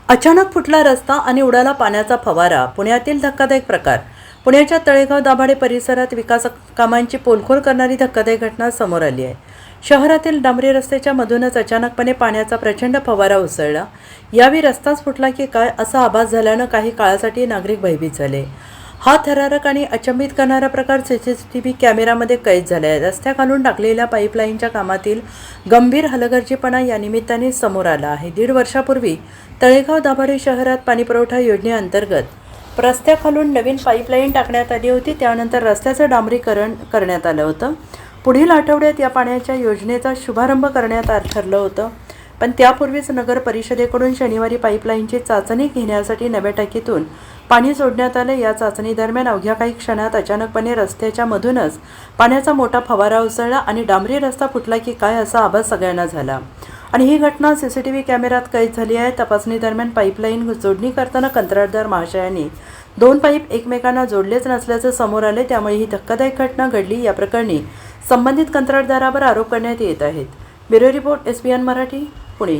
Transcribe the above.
अचानक फुटला रस्ता आणि उडाला पाण्याचा फवारा. पुण्यातील धक्कादायक प्रकार. पुण्याच्या तळेगाव दाभाडे परिसरात विकास कामांची पोलखोल करणारी धक्कादायक घटना समोर आली आहे. शहरातील डांबरी रस्त्याच्या मधूनच अचानकपणे पाण्याचा प्रचंड फवारा उसळला. यावेळी रस्ताच फुटला की काय असा आभास झाल्यानं काही काळासाठी नागरिक भयभीत झाले. हा थरारक आणि अचंबित करणारा प्रकार CCTV कॅमेऱ्यामध्ये कैद झाला आहे. रस्त्याखालून टाकलेल्या पाईपलाईनच्या कामातील गंभीर हलगर्जीपणा या निमित्ताने समोर आला आहे. 1.5 वर्षापूर्वी तळेगाव दाभाडे शहरात पाणीपुरवठा योजनेअंतर्गत रस्त्याखालून नवीन पाईपलाईन टाकण्यात आली होती. त्यानंतर रस्त्याचं डांबरीकरण करण्यात आलं होतं. पुढील आठवड्यात या पाण्याच्या योजनेचा शुभारंभ करण्यात ठरलं होतं. पण त्यापूर्वीच नगर परिषदेकडून शनिवारी पाईपलाईनची चाचणी घेण्यासाठी नव्या टाकीतून पाणी सोडण्यात आलं. या चाचणी दरम्यान अवघ्या काही क्षणात अचानकपणे रस्त्याच्या मधूनच पाण्याचा मोठा फवारा उसळला आणि डांबरी रस्ता फुटला की काय असा आभास सगळ्यांना झाला. आणि ही घटना CCTV कॅमेऱ्यात कैद झाली आहे. तपासणी दरम्यान पाईपलाईन जोडणी करताना कंत्राटदार महाशयांनी 2 पाईप एकमेकांना जोडलेच नसल्याचं समोर आले. त्यामुळे ही धक्कादायक घटना घडली. या प्रकरणी संबंधित कंत्राटदारावर आरोप करण्यात येत आहेत. Bureau report SBN Marathi, Pune.